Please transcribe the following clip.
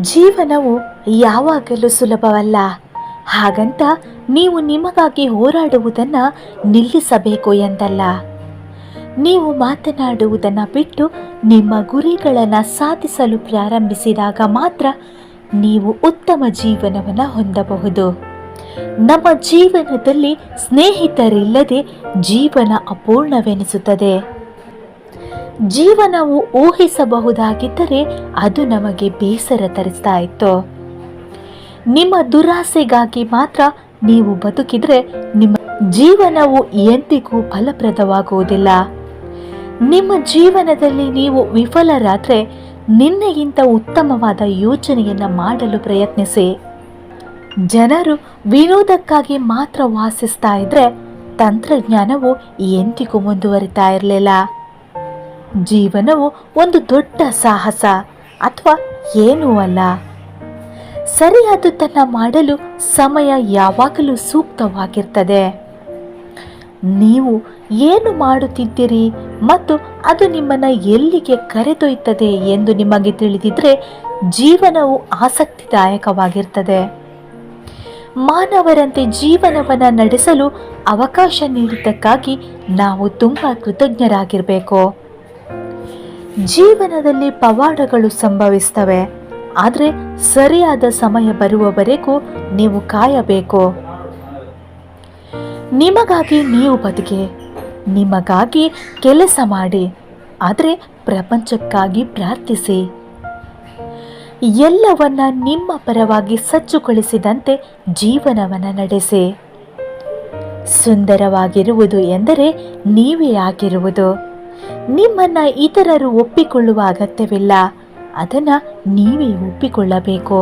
ಜೀವನವು ಯಾವಾಗಲೂ ಸುಲಭವಲ್ಲ. ಹಾಗಂತ ನೀವು ನಿಮಗಾಗಿ ಹೋರಾಡುವುದನ್ನು ನಿಲ್ಲಿಸಬೇಕು ಎಂದಲ್ಲ. ನೀವು ಮಾತನಾಡುವುದನ್ನು ಬಿಟ್ಟು ನಿಮ್ಮ ಗುರಿಗಳನ್ನು ಸಾಧಿಸಲು ಪ್ರಾರಂಭಿಸಿದಾಗ ಮಾತ್ರ ನೀವು ಉತ್ತಮ ಜೀವನವನ್ನು ಹೊಂದಬಹುದು. ನಮ್ಮ ಜೀವನದಲ್ಲಿ ಸ್ನೇಹಿತರಿಲ್ಲದೆ ಜೀವನ ಅಪೂರ್ಣವೆನಿಸುತ್ತದೆ. ಜೀವನವು ಊಹಿಸಬಹುದಾಗಿದ್ದರೆ ಅದು ನಮಗೆ ಬೇಸರ ತರಿಸ್ತಾ ಇತ್ತು. ನಿಮ್ಮ ದುರಾಸೆಗಾಗಿ ಮಾತ್ರ ನೀವು ಬದುಕಿದ್ರೆ ನಿಮ್ಮ ಜೀವನವು ಎಂದಿಗೂ ಫಲಪ್ರದವಾಗುವುದಿಲ್ಲ. ನಿಮ್ಮ ಜೀವನದಲ್ಲಿ ನೀವು ವಿಫಲರಾದರೆ ನಿನ್ನೆಗಿಂತ ಉತ್ತಮವಾದ ಯೋಚನೆಯನ್ನು ಮಾಡಲು ಪ್ರಯತ್ನಿಸಿ. ಜನರು ವಿನೋದಕ್ಕಾಗಿ ಮಾತ್ರ ವಾಸಿಸ್ತಾ ಇದ್ರೆ ತಂತ್ರಜ್ಞಾನವು ಎಂದಿಗೂ ಮುಂದುವರಿತಾ ಇರಲಿಲ್ಲ. ಜೀವನವು ಒಂದು ದೊಡ್ಡ ಸಾಹಸ ಅಥವಾ ಏನೂ ಅಲ್ಲ. ಸರಿಯಾದದ್ದನ್ನು ಮಾಡಲು ಸಮಯ ಯಾವಾಗಲೂ ಸೂಕ್ತವಾಗಿರ್ತದೆ. ನೀವು ಏನು ಮಾಡುತ್ತಿದ್ದೀರಿ ಮತ್ತು ಅದು ನಿಮ್ಮನ್ನು ಎಲ್ಲಿಗೆ ಕರೆದೊಯ್ಯುತ್ತದೆ ಎಂದು ನಿಮಗೆ ತಿಳಿದಿದ್ರೆ ಜೀವನವು ಆಸಕ್ತಿದಾಯಕವಾಗಿರ್ತದೆ. ಮಾನವರಂತೆ ಜೀವನವನ್ನು ನಡೆಸಲು ಅವಕಾಶ ನೀಡಿದ್ದಕ್ಕಾಗಿ ನಾವು ತುಂಬ ಕೃತಜ್ಞರಾಗಿರಬೇಕು. ಜೀವನದಲ್ಲಿ ಪವಾಡಗಳು ಸಂಭವಿಸ್ತವೆ, ಆದರೆ ಸರಿಯಾದ ಸಮಯ ಬರುವವರೆಗೂ ನೀವು ಕಾಯಬೇಕು. ನಿಮಗಾಗಿ ನೀವು ಬದುಕಿ, ನಿಮಗಾಗಿ ಕೆಲಸ ಮಾಡಿ, ಆದರೆ ಪ್ರಪಂಚಕ್ಕಾಗಿ ಪ್ರಾರ್ಥಿಸಿ. ಎಲ್ಲವನ್ನ ನಿಮ್ಮ ಪರವಾಗಿ ಸಜ್ಜುಗೊಳಿಸಿದಂತೆ ಜೀವನವನ್ನು ನಡೆಸಿ. ಸುಂದರವಾಗಿರುವುದು ಎಂದರೆ ನೀವೇ ಆಗಿರುವುದು. ನಿಮ್ಮನ್ನು ಇತರರು ಒಪ್ಪಿಕೊಳ್ಳುವ ಅಗತ್ಯವಿಲ್ಲ, ಅದನ್ನು ನೀವೇ ಒಪ್ಪಿಕೊಳ್ಳಬೇಕು.